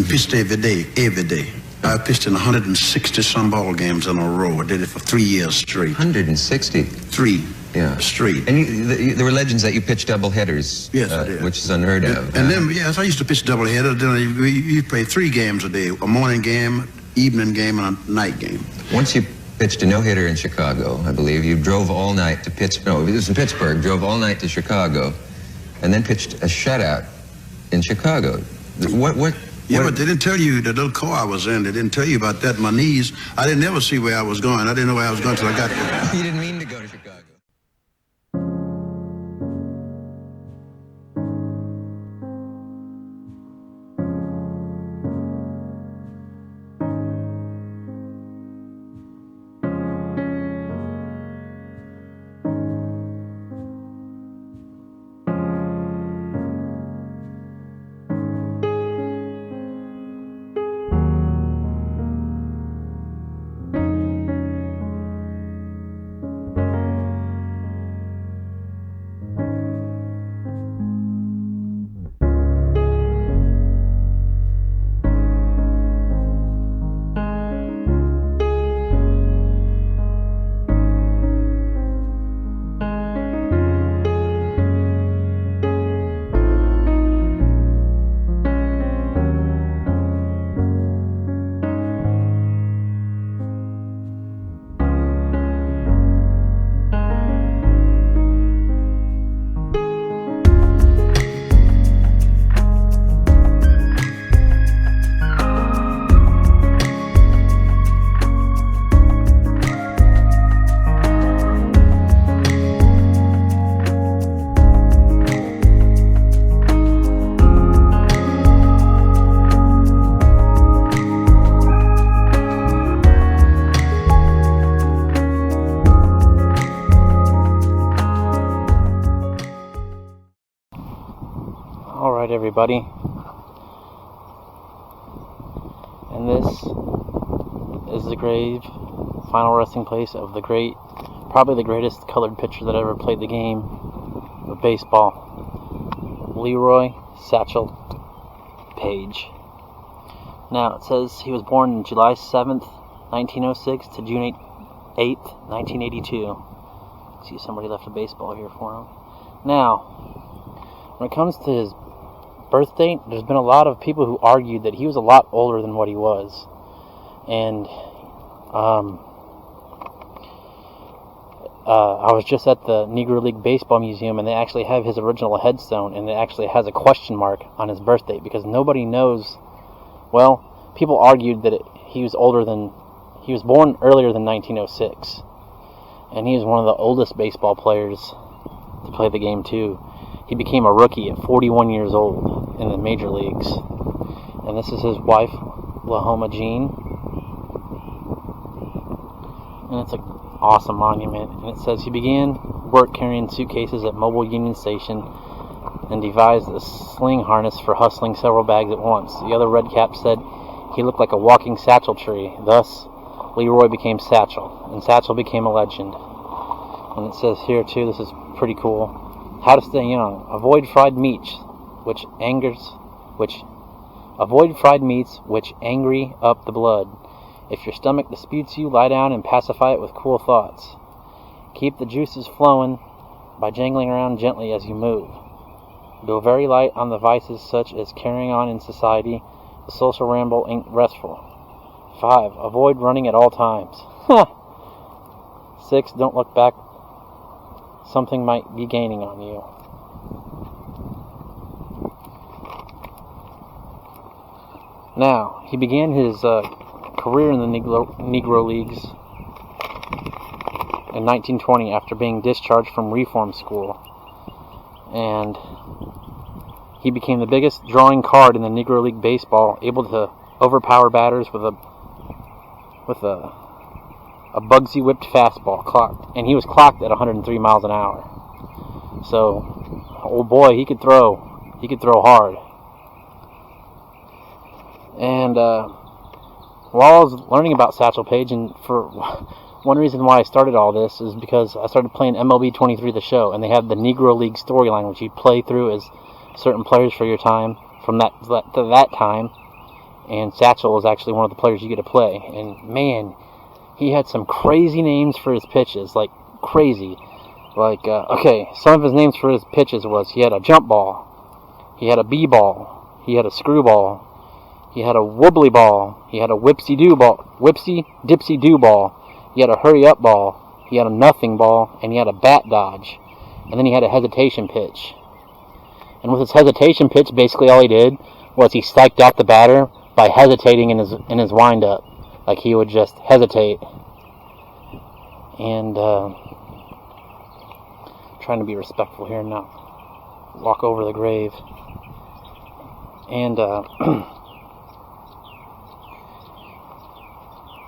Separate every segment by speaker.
Speaker 1: and pitched every day, every day. I pitched in 160 some ball games in a row. I did it for 3 years straight.
Speaker 2: 160?
Speaker 1: 3 straight.
Speaker 2: And there were legends that you pitched double headers.
Speaker 1: Yes, I did.
Speaker 2: Which is unheard of.
Speaker 1: And then, yes, I used to pitch double header. Then you play 3 games a day: a morning game, evening game, and a night game.
Speaker 2: Once you pitched a no-hitter in Chicago, I believe. You drove all night to Pittsburgh. No, it was in Pittsburgh. Drove all night to Chicago, and then pitched a shutout in Chicago. What?
Speaker 1: Yeah, but they didn't tell you the little car I was in. They didn't tell you about that. My knees, I didn't ever see where I was going. I didn't know where I was going till I got there.
Speaker 2: You didn't mean to go to Chicago.
Speaker 3: Alright, everybody, and this is the grave, final resting place of the great, probably the greatest colored pitcher that ever played the game of baseball, Leroy Satchel Paige. Now, it says he was born on July 7th, 1906 to June 8th, 1982. See, somebody left a baseball here for him. Now, when it comes to his birth date, there's been a lot of people who argued that he was a lot older than what he was. And I was just at the Negro League Baseball Museum, and they actually have his original headstone, and it actually has a question mark on his birth date, because nobody knows. Well, people argued that he was born earlier than 1906, and he was one of the oldest baseball players to play the game too. He became a rookie at 41 years old in the major leagues. And this is his wife, Lahoma Jean. And it's an awesome monument. And it says he began work carrying suitcases at Mobile Union Station and devised a sling harness for hustling several bags at once. The other redcap said he looked like a walking satchel tree. Thus, Leroy became Satchel, and Satchel became a legend. And it says here too, this is pretty cool. How to stay young. Avoid fried meats, which angry up the blood. If your stomach disputes you, lie down and pacify it with cool thoughts. Keep the juices flowing by jangling around gently as you move. Go very light on the vices such as carrying on in society. The social ramble ain't restful. 5. Avoid running at all times. 6. Don't look back. Something might be gaining on you. Now, he began his career in the Negro Leagues in 1920 after being discharged from reform school. And he became the biggest drawing card in the Negro League Baseball, able to overpower batters with a Bugsy whipped fastball clocked, and he was clocked at 103 miles an hour. So, old boy, he could throw hard. And while I was learning about Satchel Paige, and for one reason why I started all this is because I started playing MLB 23 the show, and they have the Negro League storyline, which you play through as certain players for your time from that time. and Satchel was actually one of the players you get to play. And man, he had some crazy names for his pitches, like crazy. Like, okay, some of his names for his pitches was he had a jump ball, he had a b-ball, he had a screwball, he had a wobbly ball, he had a whipsy-dipsy-do ball, he had a hurry-up ball, he had a nothing ball, and he had a bat dodge. And then he had a hesitation pitch. And with his hesitation pitch, basically all he did was he psyched out the batter by hesitating in his wind-up. Like, he would just hesitate. And, trying to be respectful here and not walk over the grave. And,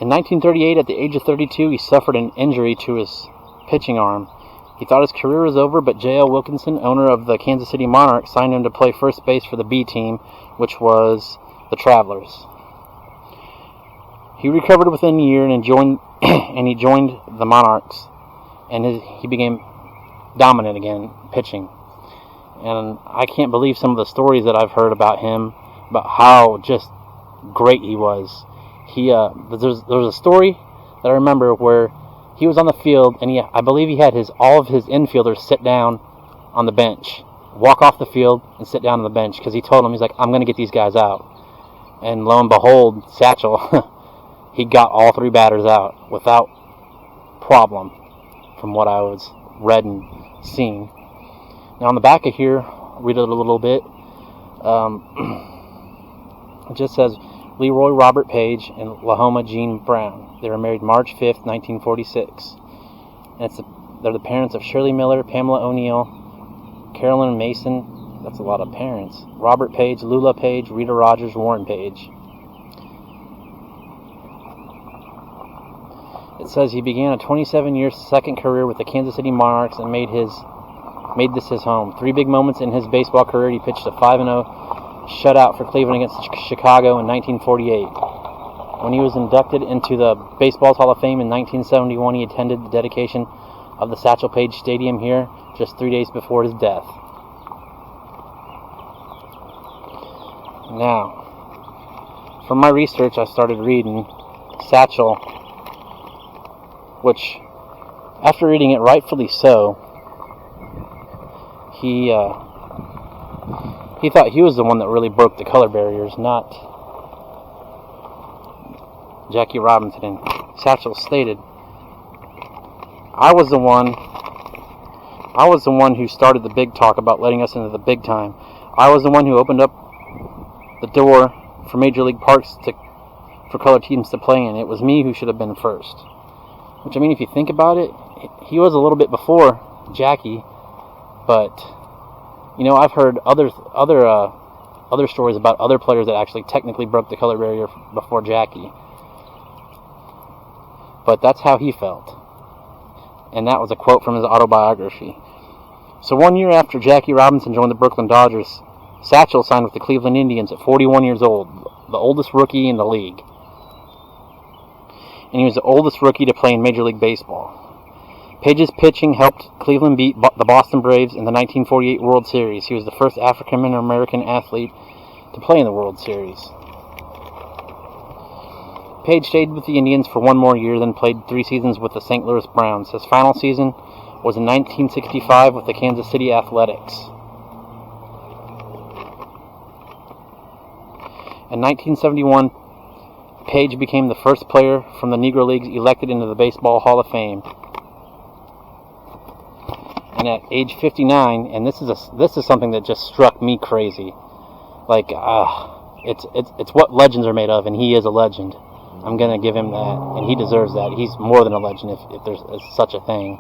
Speaker 3: in 1938, at the age of 32, he suffered an injury to his pitching arm. He thought his career was over, but J.L. Wilkinson, owner of the Kansas City Monarchs, signed him to play first base for the B team, which was the Travelers. He recovered within a year and joined the Monarchs, and he became dominant again, pitching. And I can't believe some of the stories that I've heard about him, about how just great he was. There's a story that I remember where he was on the field, and I believe he had all of his infielders sit down on the bench, walk off the field, and sit down on the bench, because he told them, he's like, I'm going to get these guys out. And lo and behold, Satchel, he got all three batters out without problem, from what I was read and seen. Now on the back of here, I'll read it a little bit. It just says, Leroy Robert Page and Lahoma Jean Brown. They were married March 5th, 1946. And they're the parents of Shirley Miller, Pamela O'Neill, Carolyn Mason. That's a lot of parents. Robert Page, Lula Page, Rita Rogers, Warren Page. It says he began a 27-year second career with the Kansas City Monarchs and made this his home. 3 big moments in his baseball career. He pitched a 5-0 shutout for Cleveland against Chicago in 1948. When he was inducted into the Baseball's Hall of Fame in 1971, he attended the dedication of the Satchel Paige Stadium here just 3 days before his death. Now, from my research, I started reading Satchel, which, after reading it, rightfully so, he thought he was the one that really broke the color barriers, not Jackie Robinson. And Satchel stated, I was the one who started the big talk about letting us into the big time. I was the one who opened up the door for Major League parks for color teams to play in. It was me who should have been first. Which, I mean, if you think about it, he was a little bit before Jackie, but you know, I've heard other stories about other players that actually technically broke the color barrier before Jackie. But that's how he felt. And that was a quote from his autobiography. So 1 year after Jackie Robinson joined the Brooklyn Dodgers, Satchel signed with the Cleveland Indians at 41 years old, the oldest rookie in the league. And he was the oldest rookie to play in Major League Baseball. Page's pitching helped Cleveland beat the Boston Braves in the 1948 World Series. He was the first African-American athlete to play in the World Series. Paige stayed with the Indians for 1 more year, then played 3 seasons with the St. Louis Browns. His final season was in 1965 with the Kansas City Athletics. In 1971, Paige became the first player from the Negro Leagues elected into the Baseball Hall of Fame. And at age 59, and this is something that just struck me crazy. Like, it's what legends are made of, and he is a legend. I'm gonna give him that, and he deserves that. He's more than a legend if there's such a thing.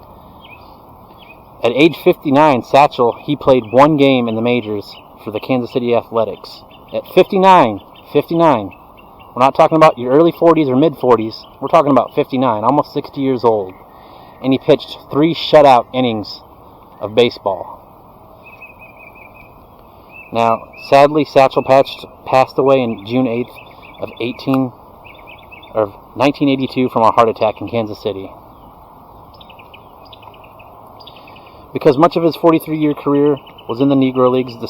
Speaker 3: At age 59, Satchel, he played 1 game in the majors for the Kansas City Athletics. At 59. We're not talking about your early 40s or mid 40s. We're talking about 59, almost 60 years old. And he pitched 3 shutout innings of baseball. Now, sadly, Satchel passed away on June 8th of 1982 from a heart attack in Kansas City. Because much of his 43-year career was in the Negro Leagues, the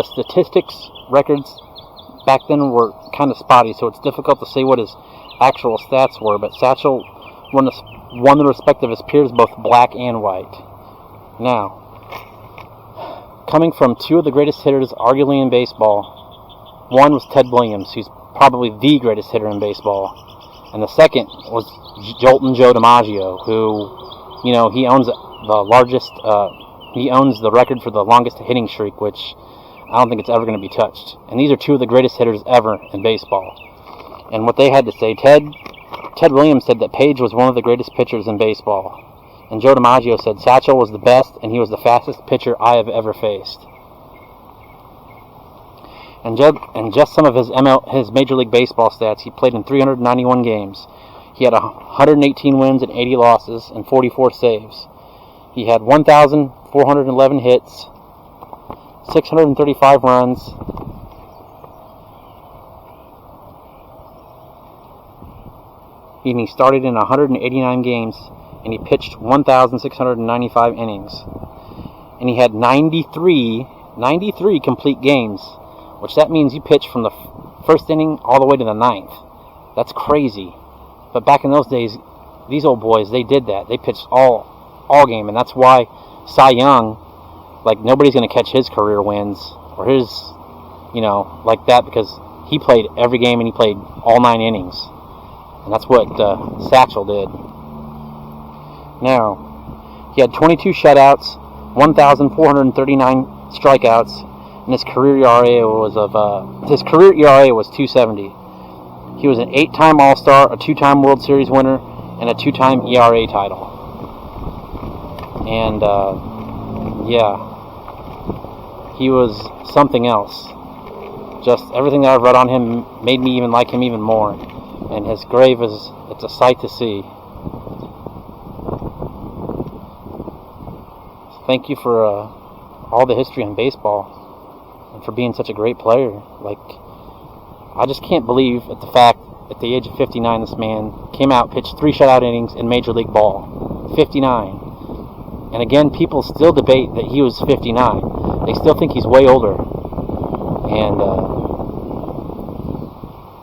Speaker 3: statistics records back then were kind of spotty, so it's difficult to say what his actual stats were, but Satchel won the respect of his peers, both black and white. Now, coming from two of the greatest hitters, arguably in baseball, one was Ted Williams, who's probably the greatest hitter in baseball, and the second was Joltin' Joe DiMaggio, who, you know, he owns the record for the longest hitting streak, which I don't think it's ever going to be touched. And these are two of the greatest hitters ever in baseball. And what they had to say, Ted Williams said that Paige was one of the greatest pitchers in baseball. And Joe DiMaggio said Satchel was the best, and he was the fastest pitcher I have ever faced. And just some of his Major League Baseball stats, he played in 391 games. He had 118 wins and 80 losses and 44 saves. He had 1,411 hits, 635 runs, and he started in 189 games, and he pitched 1,695 innings. And he had 93 complete games, which that means you pitch from the first inning all the way to the ninth. That's crazy. But back in those days, these old boys, they did that. They pitched all game, and that's why Cy Young, like, nobody's going to catch his career wins or his, you know, like that, because he played every game and he played all 9 innings. And that's what Satchel did. Now, he had 22 shutouts, 1,439 strikeouts, and his career ERA was 2.70. He was an 8-time All-Star, a 2-time World Series winner, and a 2-time ERA title. And yeah, he was something else. Just everything that I've read on him made me even like him even more. And his grave it's a sight to see. Thank you for all the history in baseball, and for being such a great player. Like, I just can't believe at the fact at the age of 59 this man came out, pitched 3 shutout innings in Major League Ball. 59. And again, people still debate that he was 59. They still think he's way older. And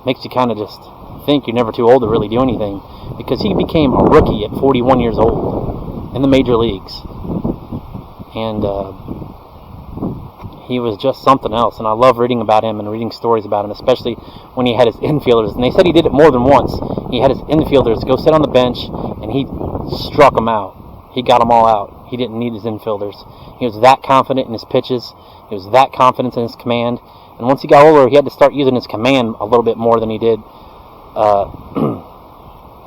Speaker 3: makes you kind of just think you're never too old to really do anything, because he became a rookie at 41 years old in the major leagues. And he was just something else, and I love reading about him and reading stories about him, especially when he had his infielders. And they said he did it more than once. He had his infielders go sit on the bench, and he struck them out. He got them all out. He didn't need his infielders. He was that confident in his pitches. He was that confident in his command. And once he got older, he had to start using his command a little bit more than he did,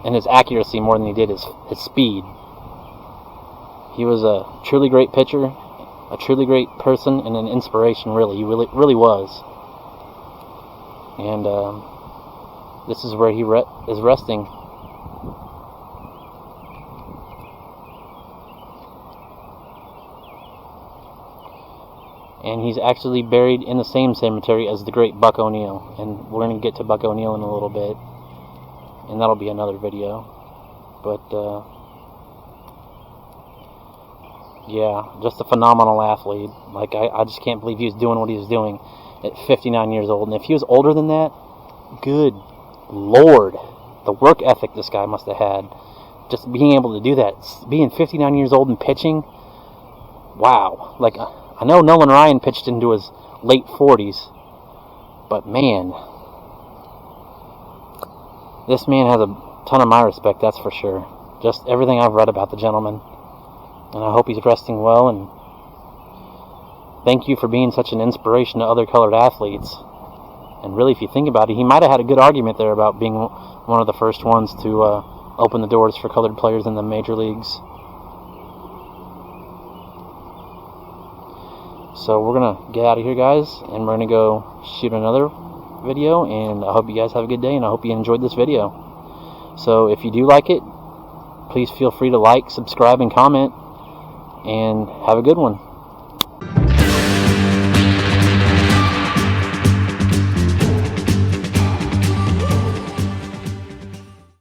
Speaker 3: and his accuracy more than he did his speed. He was a truly great pitcher, a truly great person, and an inspiration, really. He really was. And this is where he is resting. And he's actually buried in the same cemetery as the great Buck O'Neil. And we're going to get to Buck O'Neil in a little bit, and that'll be another video. But yeah, just a phenomenal athlete. Like, I just can't believe he was doing what he was doing at 59 years old. And if he was older than that, good Lord, the work ethic this guy must have had. Just being able to do that, being 59 years old and pitching, wow. Like, I know Nolan Ryan pitched into his late 40s, but man, this man has a ton of my respect, that's for sure. Just everything I've read about the gentleman. And I hope he's resting well, and thank you for being such an inspiration to other colored athletes. And really, if you think about it, he might have had a good argument there about being one of the first ones to open the doors for colored players in the major leagues. So we're going to get out of here, guys, and we're going to go shoot another video, and I hope you guys have a good day, and I hope you enjoyed this video. So if you do like it, please feel free to like, subscribe, and comment, and have a good one.